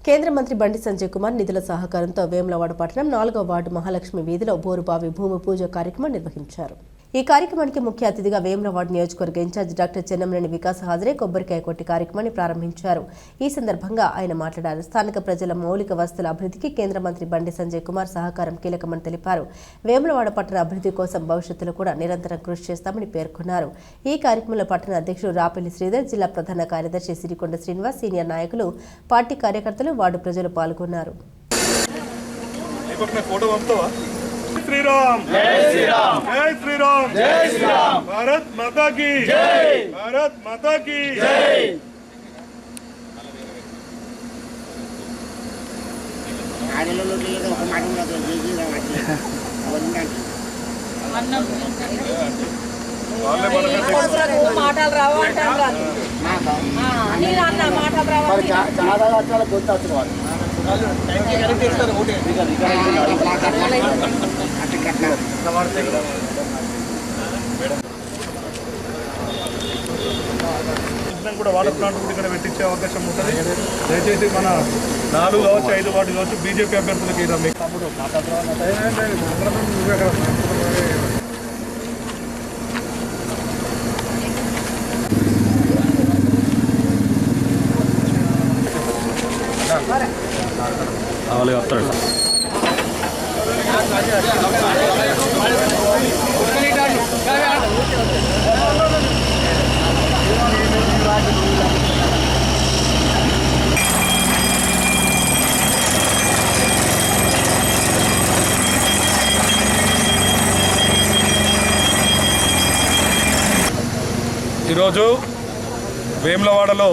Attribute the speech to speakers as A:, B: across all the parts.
A: కేంద్ర మంత్రి బండి సంజయ్ కుమార్ నిధుల సహకారంతో వేములవాడ పట్టణం 4వ వార్డు మహాలక్ష్మి వీధిలో బోరుబావి భూమి పూజ కార్యక్రమం నిర్వహించారు. ఈ కార్యక్రమానికి ముఖ్య అతిథిగా వేములవాడ నియోజకవర్గ ఇన్ఛార్జ్ డాక్టర్ చెన్నంనేని వికాస్ హాజరై కొబ్బరికాయ కొట్టి కార్యక్రమాన్ని ప్రారంభించారు. ఈ సందర్భంగా ఆయన మాట్లాడారు. స్థానిక ప్రజల మౌలిక వసతుల అభివృద్ధికి కేంద్ర మంత్రి బండి సంజయ్ కుమార్ సహకారం కీలకమని తెలిపారు. వేములవాడ పట్టణ అభివృద్ధి కోసం భవిష్యత్తులో కూడా నిరంతరం కృషి చేస్తామని పేర్కొన్నారు. ఈ కార్యక్రమంలో పట్టణ అధ్యక్షుడు రాపెల్లి శ్రీధర్, జిల్లా ప్రధాన కార్యదర్శి సిరికొండ శ్రీనివాస్, సీనియర్ నాయకులు, పార్టీ కార్యకర్తలు, వార్డు ప్రజలు పాల్గొన్నారు.
B: श्रीराम जय श्रीराम जय श्रीराम जय श्रीराम भारत माता की जय भारत माता की जय। కూడా వాటర్ ప్లాంట్ కూడా ఇక్కడ పెట్టించే అవకాశం ఉంటుంది. దయచేసి మన 4 కావచ్చు 5 వార్డు కావచ్చు బీజేపీ అభ్యర్థులకి ఈరోజు వేములవాడలో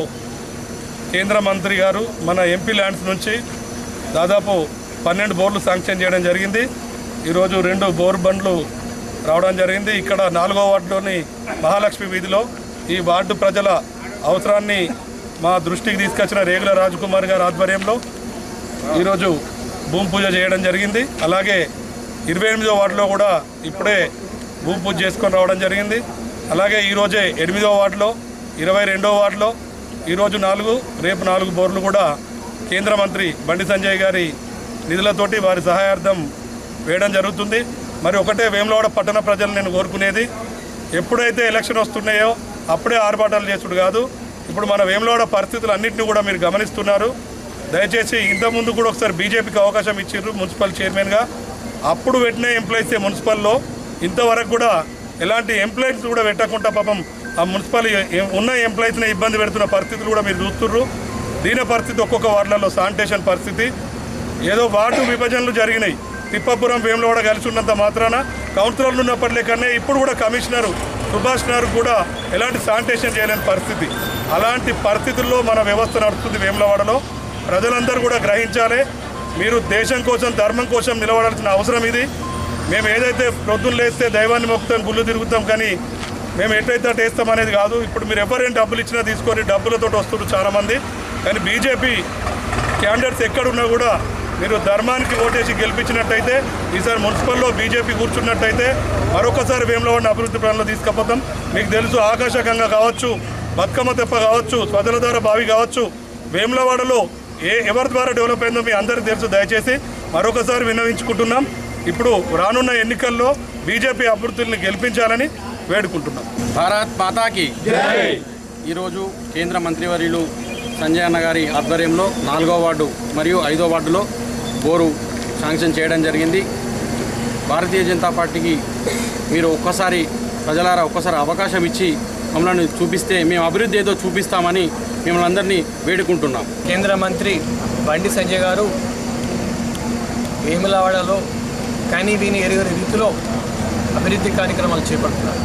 B: కేంద్ర మంత్రి గారు మన ఎంపీ ల్యాండ్స్ నుంచి దాదాపు 12 బోర్లు శాంక్షన్ చేయడం జరిగింది. ఈరోజు 2 బోర్ బండ్లు రావడం జరిగింది. ఇక్కడ 4వ వార్డులోని మహాలక్ష్మి వీధిలో ఈ వార్డు ప్రజల అవసరాన్ని మా దృష్టికి తీసుకొచ్చిన రేగుల రాజకుమార్ గారి ఆధ్వర్యంలో ఈరోజు భూమి పూజ చేయడం జరిగింది. అలాగే 28వ వార్డులో కూడా ఇప్పుడే భూమి పూజ చేసుకొని రావడం జరిగింది. అలాగే ఈరోజే 8వ వార్డులో, 22వ వార్డులో ఈరోజు 4, రేపు 4 బోర్లు కూడా కేంద్ర మంత్రి బండి సంజయ్ గారి నిధులతోటి వారి సహాయార్థం వేయడం జరుగుతుంది. మరి ఒకటే వేములవాడ పట్టణ ప్రజలు నేను కోరుకునేది, ఎప్పుడైతే ఎలక్షన్ వస్తున్నాయో అప్పుడే ఆర్భాటాలు చేసుడు కాదు. ఇప్పుడు మన వేములవాడ పరిస్థితులు అన్నింటినీ కూడా మీరు గమనిస్తున్నారు. దయచేసి ఇంతకుముందు కూడా ఒకసారి బీజేపీకి అవకాశం ఇచ్చారు మున్సిపల్ చైర్మన్గా. అప్పుడు పెట్టిన ఎంప్లాయీసే మున్సిపల్లో ఇంతవరకు కూడా ఎలాంటి ఎంప్లాయీస్ కూడా పెట్టకుండా పాపం ఆ మున్సిపల్ ఉన్న ఎంప్లాయీస్ని ఇబ్బంది పెడుతున్న పరిస్థితులు కూడా మీరు చూస్తున్నారు. దీని పరిస్థితి ఒక్కొక్క వార్డులలో శానిటేషన్ పరిస్థితి, ఏదో వార్డు విభజనలు జరిగినాయి. తిప్పపురం వేములవాడ కలిసి ఉన్నంత మాత్రాన కౌన్సిలర్లు ఉన్నప్పటికన్నా ఇప్పుడు కూడా కమిషనరు సుభాష్ గారు కూడా ఎలాంటి శానిటేషన్ చేయలేని పరిస్థితి. అలాంటి పరిస్థితుల్లో మన వ్యవస్థ నడుస్తుంది వేములవాడలో. ప్రజలందరూ కూడా గ్రహించాలి. మీరు దేశం కోసం, ధర్మం కోసం నిలబడాల్సిన అవసరం ఇది. మేము ఏదైతే ప్రొద్దున లేస్తే దైవాన్ని మొక్కుతాం, గుళ్ళు తిరుగుతాం, కానీ మేము ఎట్లయితే అటు వేస్తాం అనేది కాదు. ఇప్పుడు మీరు ఎవరైనా డబ్బులు ఇచ్చినా తీసుకొని డబ్బులతో వస్తున్నారు చాలామంది. కానీ బీజేపీ క్యాండిడేట్స్ ఎక్కడున్నా కూడా మీరు ధర్మానికి ఓటేసి గెలిపించినట్టయితే, ఈసారి మున్సిపల్లో బీజేపీ కూర్చున్నట్టయితే మరొకసారి వేములవాడని అభివృద్ధి ప్లాన్లో తీసుకుపోతాం. మీకు తెలుసు, ఆకాశగంగా కావచ్చు, బతుకమ్మ తెప్ప కావచ్చు, స్వజలధార బావి కావచ్చు, వేములవాడలో ఎవరి ద్వారా డెవలప్ అయిందో మీ అందరికీ తెలుసు. దయచేసి మరొకసారి విన్నవించుకుంటున్నాం. ఇప్పుడు రానున్న ఎన్నికల్లో బీజేపీ అభ్యర్థుల్ని గెలిపించాలని వేడుకుంటున్నాం.
C: భారత్ మాతాకి జై. ఈరోజు కేంద్ర మంత్రివర్యులు సంజయ్ అన్న గారి ఆధ్వర్యంలో 4వ వార్డు మరియు 5వ వార్డులో బోరు శాంక్షన్ చేయడం జరిగింది. భారతీయ జనతా పార్టీకి మీరు ప్రజలారా ఒక్కసారి అవకాశం ఇచ్చి మమ్మల్ని చూపిస్తే మేము అభివృద్ధి ఏదో చూపిస్తామని మిమ్మల్ని అందరినీ వేడుకుంటున్నాం.
D: కేంద్ర మంత్రి బండి సంజయ్ గారు వేములవాడలో కానీ వీని ఎరుగని రీతిలో అభివృద్ధి కార్యక్రమాలు చేపడుతున్నారు.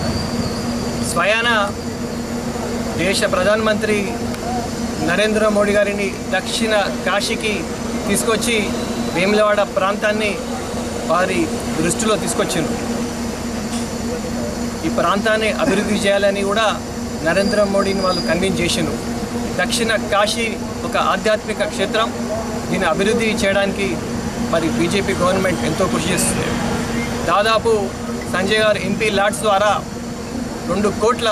D: స్వయాన దేశ ప్రధానమంత్రి నరేంద్ర మోడీ గారిని దక్షిణ కాశీకి తీసుకొచ్చి వేములవాడ ప్రాంతాన్ని వారి దృష్టిలో తీసుకొచ్చింది. ఈ ప్రాంతాన్ని అభివృద్ధి చేయాలని కూడా నరేంద్ర మోడీని వాళ్ళు కన్విన్స్ చేసిండ్రు. దక్షిణ కాశీ ఒక ఆధ్యాత్మిక క్షేత్రం. దీన్ని అభివృద్ధి చేయడానికి మరి బీజేపీ గవర్నమెంట్ ఎంతో కృషి చేస్తుంది. దాదాపు సంజయ్ గారు ఎంపీ ల్యాడ్స్ ద్వారా 2 కోట్ల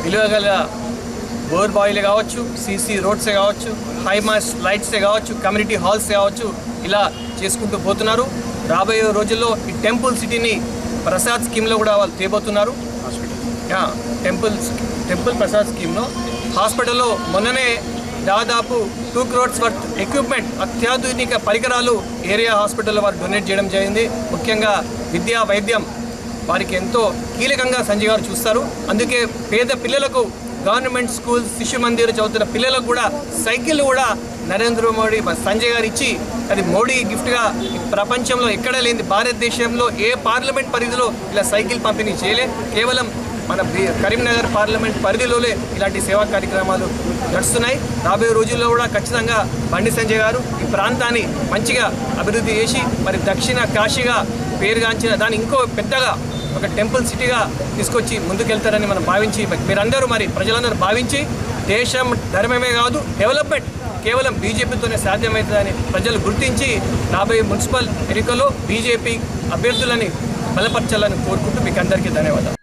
D: విలువ గల బోర్ బాయిలే కావచ్చు, సీసీ రోడ్సే కావచ్చు, హైమాస్ లైట్సే కావచ్చు, కమ్యూనిటీ హాల్సే కావచ్చు, ఇలా చేసుకుంటూ పోతున్నారు. రాబోయే రోజుల్లో ఈ టెంపుల్ సిటీని ప్రసాద్ స్కీమ్లో కూడా వాళ్ళు తేబోతున్నారు. టెంపుల్ ప్రసాద్ స్కీమ్లో హాస్పిటల్లో మొన్ననే దాదాపు 2 crores వర్త్ ఎక్విప్మెంట్, అత్యాధునిక పరికరాలు ఏరియా హాస్పిటల్లో వారు డొనేట్ చేయడం జరిగింది. ముఖ్యంగా విద్యా వైద్యం వారికి ఎంతో కీలకంగా సంజయ్ గారు చూస్తారు. అందుకే పేద పిల్లలకు గవర్నమెంట్ స్కూల్స్, శిశు మందిర్ చదువుతున్న పిల్లలకు కూడా సైకిల్ కూడా నరేంద్ర మోడీ సంజయ్ గారు ఇచ్చి, అది మోడీ గిఫ్ట్గా ప్రపంచంలో ఎక్కడ లేని, భారతదేశంలో ఏ పార్లమెంట్ పరిధిలో ఇలా సైకిల్ పంపిణీ చేయలే. కేవలం మన కరీంనగర్ పార్లమెంట్ పరిధిలోనే ఇలాంటి సేవా కార్యక్రమాలు నడుస్తున్నాయి. రాబోయే రోజుల్లో కూడా ఖచ్చితంగా బండి సంజయ్ గారు ఈ ప్రాంతాన్ని మంచిగా అభివృద్ధి చేసి మరి దక్షిణ కాశీగా పేరుగాంచిన దాన్ని ఇంకో పెద్దగా ఒక టెంపుల్ సిటీగా తీసుకొచ్చి ముందుకెళ్తారని మనం భావించి, మీరందరూ మరి ప్రజలందరూ భావించి, దేశం ధర్మమే కాదు డెవలప్మెంట్ కేవలం బీజేపీతోనే సాధ్యమవుతుందని ప్రజలు గుర్తించి రాబోయే మున్సిపల్ ఎన్నికల్లో బీజేపీ అభ్యర్థులని బలపరచాలని కోరుకుంటూ మీకు అందరికీ ధన్యవాదాలు.